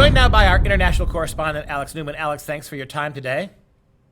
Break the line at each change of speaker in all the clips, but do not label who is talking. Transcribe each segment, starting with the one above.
joined now by our international correspondent, Alex Newman. Alex, thanks for your time today.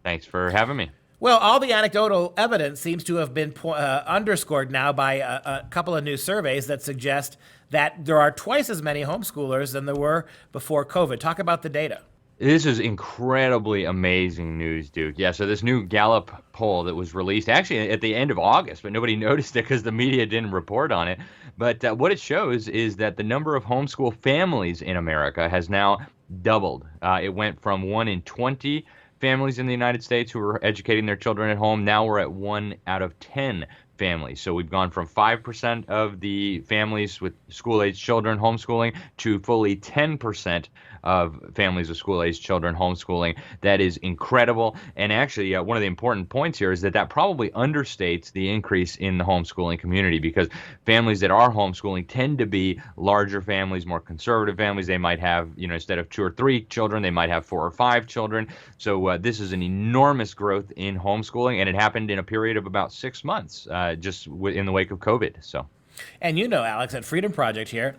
Thanks for having me.
Well, all the anecdotal evidence seems to have been underscored now by a couple of new surveys that suggest that there are twice as many homeschoolers than there were before COVID. Talk about the data.
This is incredibly amazing news, Duke. Yeah, so this new Gallup poll that was released actually at the end of August, but nobody noticed it because the media didn't report on it. But what it shows is that the number of homeschool families in America has now doubled. It went from 1 in 20 families in the United States who are educating their children at home. Now we're at 1 out of 10 families. So we've gone from 5% of the families with school-aged children homeschooling to fully 10% of families with school-aged children homeschooling. That is incredible. And actually, one of the important points here is that that probably understates the increase in the homeschooling community, because families that are homeschooling tend to be larger families, more conservative families. They might have, instead of 2 or 3 children, they might have 4 or 5 children. So this is an enormous growth in homeschooling, and it happened in a period of about 6 months, just in the wake of COVID. So.
And Alex, at Freedom Project here,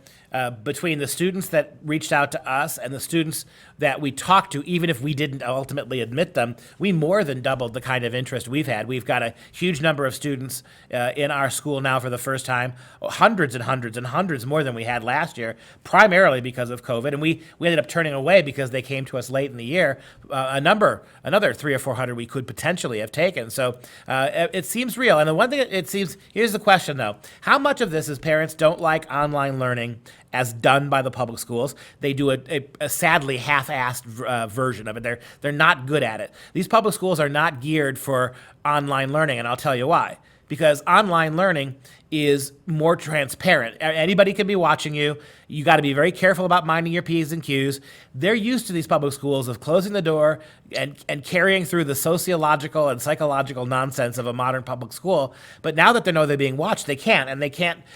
between the students that reached out to us and the students that we talked to, even if we didn't ultimately admit them, we more than doubled the kind of interest we've had. We've got a huge number of students in our school now for the first time, hundreds and hundreds and hundreds more than we had last year, primarily because of COVID. And we ended up turning away because they came to us late in the year, another 300 or 400 we could potentially have taken. So it seems real. And the one thing it seems, here's the question though, how much of this is parents don't like online learning as done by the public schools? They do a sadly half-assed version of it. They're not good at it. These public schools are not geared for online learning, and I'll tell you why. Because online learning is more transparent. Anybody can be watching you. You got to be very careful about minding your P's and Q's. They're used to these public schools of closing the door and carrying through the sociological and psychological nonsense of a modern public school. But now that they know they're being watched, they can't.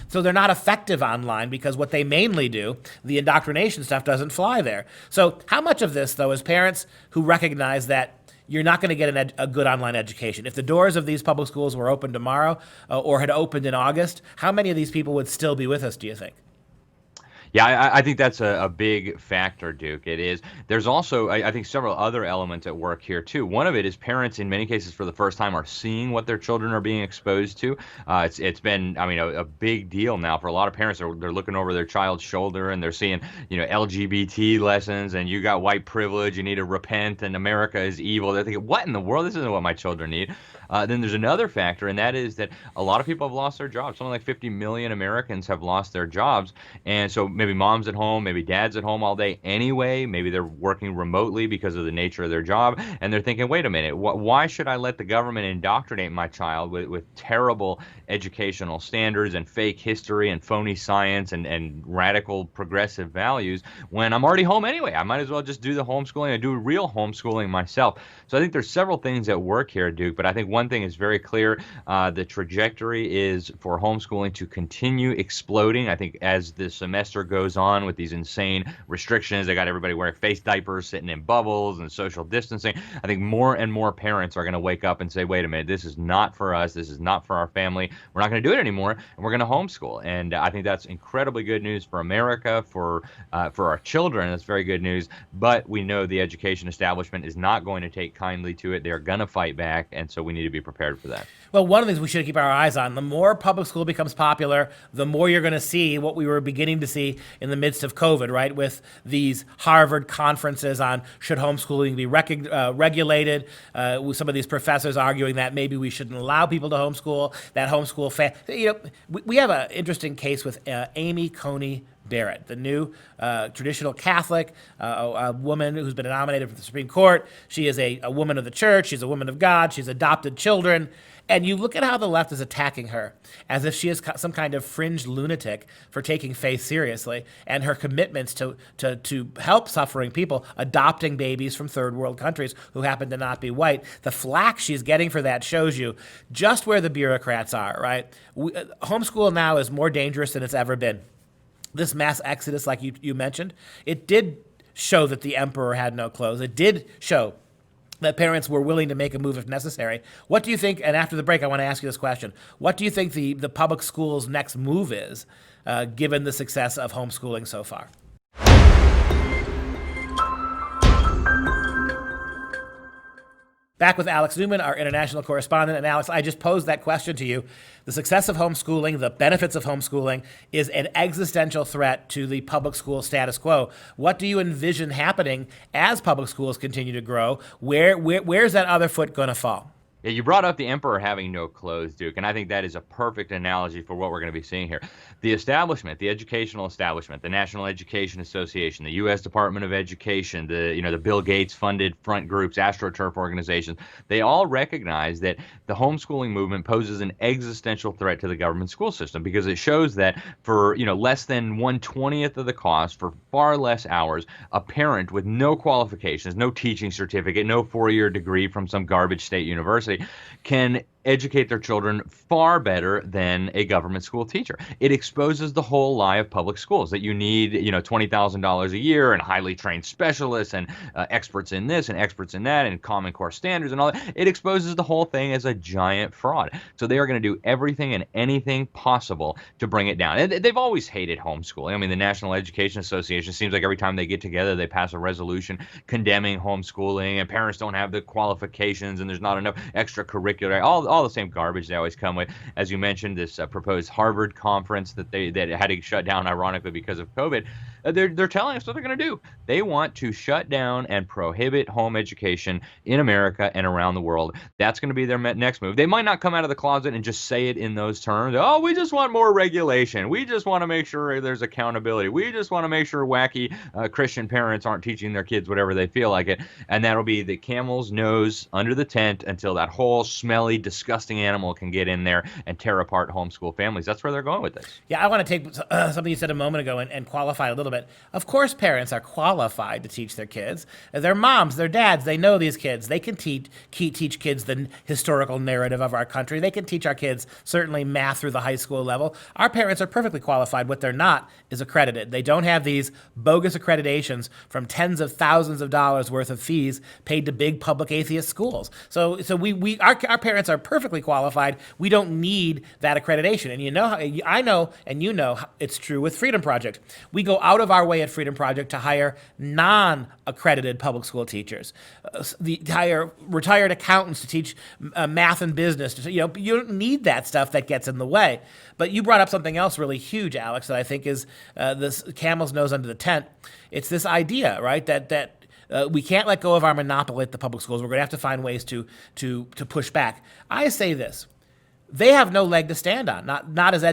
So they're not effective online because what they mainly do, the indoctrination stuff, doesn't fly there. So how much of this, though, is parents who recognize that you're not going to get a good online education? If the doors of these public schools were open tomorrow or had opened in August, how many of these people would still be with us, do you think?
Yeah, I think that's a big factor, Duke. It is. There's also, I think, several other elements at work here, too. One of it is parents, in many cases, for the first time, are seeing what their children are being exposed to. It's been, a big deal now for a lot of parents. They're looking over their child's shoulder and they're seeing, LGBT lessons, and you got white privilege, you need to repent, and America is evil. They're thinking, what in the world? This isn't what my children need. Then there's another factor, and that is that a lot of people have lost their jobs. Something like 50 million Americans have lost their jobs. And so maybe mom's at home, maybe dad's at home all day anyway. Maybe they're working remotely because of the nature of their job. And they're thinking, wait a minute, why should I let the government indoctrinate my child with terrible educational standards and fake history and phony science and radical progressive values when I'm already home anyway? I might as well just do the homeschooling and do real homeschooling myself. So I think there's several things at work here, Duke, but I think one thing is very clear. The trajectory is for homeschooling to continue exploding. I think as the semester goes on with these insane restrictions, they got everybody wearing face diapers, sitting in bubbles, and social distancing. I think more and more parents are going to wake up and say, wait a minute, this is not for us. This is not for our family. We're not going to do it anymore, and we're going to homeschool. And I think that's incredibly good news for America, for our children. That's very good news. But we know the education establishment is not going to take kindly to it. They're going to fight back, and so we need to be prepared for that.
Well, one of the things we should keep our eyes on, the more public school becomes popular, the more you're going to see what we were beginning to see in the midst of COVID, right? With these Harvard conferences on should homeschooling be regulated, with some of these professors arguing that maybe we shouldn't allow people to homeschool, that homeschool, we have an interesting case with Amy Coney Barrett, the new traditional Catholic, a woman who's been nominated for the Supreme Court. She is a woman of the church. She's a woman of God. She's adopted children. And you look at how the left is attacking her as if she is some kind of fringe lunatic for taking faith seriously, and her commitments to help suffering people, adopting babies from third world countries who happen to not be white. The flack she's getting for that shows you just where the bureaucrats are, right? Homeschool now is more dangerous than it's ever been. This mass exodus, like you mentioned, it did show that the emperor had no clothes. It did show that parents were willing to make a move if necessary. What do you think, and after the break I want to ask you this question, what do you think the public schools' next move is, given the success of homeschooling so far? back with Alex Newman, our international correspondent. And Alex, I just posed that question to you. The success of homeschooling, the benefits of homeschooling, is an existential threat to the public school status quo. What do you envision happening as public schools continue to grow? Where's that other foot going to fall?
Yeah, you brought up the emperor having no clothes, Duke, and I think that is a perfect analogy for what we're going to be seeing here. The establishment, the educational establishment, the National Education Association, the U.S. Department of Education, the Bill Gates funded front groups, AstroTurf organizations, they all recognize that the homeschooling movement poses an existential threat to the government school system because it shows that for less than 1/20th of the cost, for far less hours, a parent with no qualifications, no teaching certificate, no 4-year degree from some garbage state university can educate their children far better than a government school teacher. It exposes the whole lie of public schools that you need, $20,000 a year and highly trained specialists and experts in this and experts in that and Common Core standards and all that. It exposes the whole thing as a giant fraud. So they are going to do everything and anything possible to bring it down. And they've always hated homeschooling. I mean, the National Education Association seems like every time they get together, they pass a resolution condemning homeschooling and parents don't have the qualifications and there's not enough extracurricular, all the same garbage they always come with. As you mentioned, this proposed Harvard conference that had to shut down, ironically, because of COVID. They're telling us what they're going to do. They want to shut down and prohibit home education in America and around the world. That's going to be their next move. They might not come out of the closet and just say it in those terms. Oh, we just want more regulation. We just want to make sure there's accountability. We just want to make sure wacky Christian parents aren't teaching their kids whatever they feel like it. And that'll be the camel's nose under the tent until that whole smelly, disgusting animal can get in there and tear apart homeschool families. That's where they're going with this.
Yeah, I want to take something you said a moment ago and qualify a little bit. Of course, parents are qualified to teach their kids. Their moms, their dads, they know these kids. They can teach kids the historical narrative of our country. They can teach our kids certainly math through the high school level. Our parents are perfectly qualified. What they're not is accredited. They don't have these bogus accreditations from tens of thousands of dollars worth of fees paid to big public atheist schools. So our parents are perfectly qualified. We don't need that accreditation. And I know, and it's true with Freedom Project. We go out of our way at Freedom Project to hire non-accredited public school teachers, to hire retired accountants to teach math and business. You don't need that stuff that gets in the way. But you brought up something else really huge, Alex, that I think is this camel's nose under the tent. It's this idea, right, that we can't let go of our monopoly at the public schools. We're going to have to find ways to push back. I say this. They have no leg to stand on.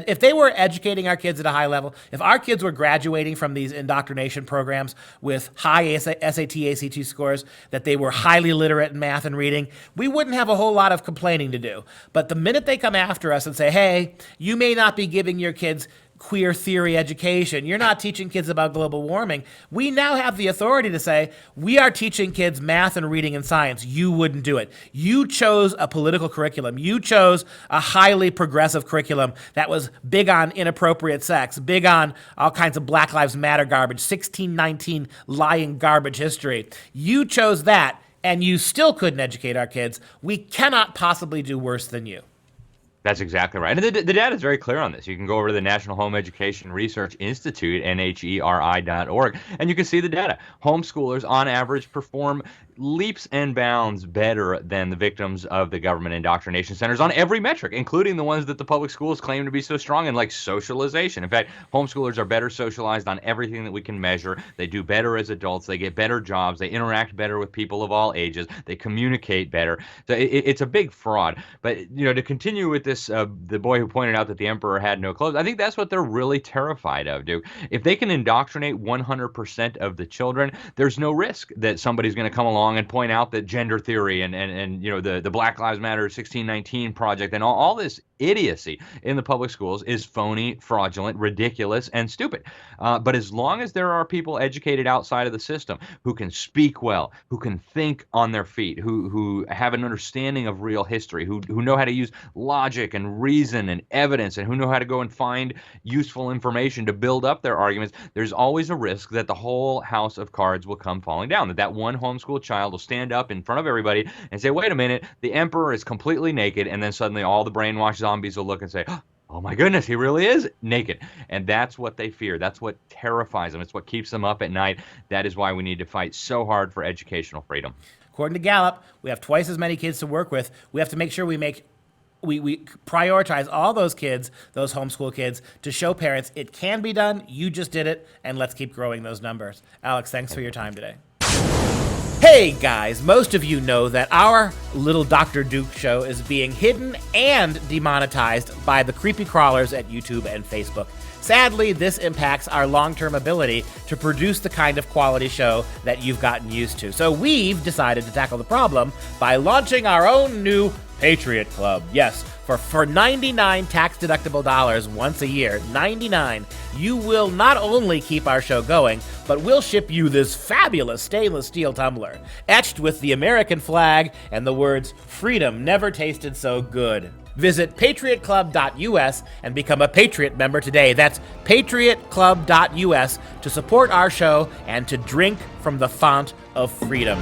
If they were educating our kids at a high level, if our kids were graduating from these indoctrination programs with high SAT, ACT scores, that they were highly literate in math and reading, we wouldn't have a whole lot of complaining to do. But the minute they come after us and say, hey, you may not be giving your kids queer theory education, you're not teaching kids about global warming, we now have the authority to say, we are teaching kids math and reading and science. You wouldn't do it. You chose a political curriculum. You chose a highly progressive curriculum that was big on inappropriate sex, big on all kinds of Black Lives Matter garbage, 1619 lying garbage history. You chose that, and you still couldn't educate our kids. We cannot possibly do worse than you.
That's exactly right. And the data is very clear on this. You can go over to the National Home Education Research Institute, NHERI.org, and you can see the data. Homeschoolers, on average, perform leaps and bounds better than the victims of the government indoctrination centers on every metric, including the ones that the public schools claim to be so strong in, like socialization. In fact, homeschoolers are better socialized on everything that we can measure. They do better as adults. They get better jobs. They interact better with people of all ages. They communicate better. So it's a big fraud. But, to continue with this, the boy who pointed out that the emperor had no clothes, I think that's what they're really terrified of, Duke. If they can indoctrinate 100% of the children, there's no risk that somebody's going to come along and point out that gender theory and the Black Lives Matter 1619 project and all this idiocy in the public schools is phony, fraudulent, ridiculous, and stupid. But as long as there are people educated outside of the system who can speak well, who can think on their feet, who have an understanding of real history, who know how to use logic and reason and evidence, and who know how to go and find useful information to build up their arguments, there's always a risk that the whole house of cards will come falling down, that one homeschool child will stand up in front of everybody and say, wait a minute, the emperor is completely naked, and then suddenly all the brainwashed zombies will look and say, oh my goodness, he really is naked. And that's what they fear. That's what terrifies them. It's what keeps them up at night. That is why we need to fight so hard for educational freedom.
According to Gallup, we have twice as many kids to work with. We have to make sure we prioritize all those kids, those homeschool kids, to show parents it can be done. You just did it, and let's keep growing those numbers. Alex, thanks for your time today. Hey guys, most of you know that our little Dr. Duke show is being hidden and demonetized by the creepy crawlers at YouTube and Facebook. Sadly, this impacts our long-term ability to produce the kind of quality show that you've gotten used to. So we've decided to tackle the problem by launching our own new Patriot Club. Yes, for 99 tax-deductible dollars once a year, 99, you will not only keep our show going, but we'll ship you this fabulous stainless steel tumbler, etched with the American flag and the words, "Freedom never tasted so good." Visit patriotclub.us and become a Patriot member today. That's patriotclub.us to support our show and to drink from the font of freedom.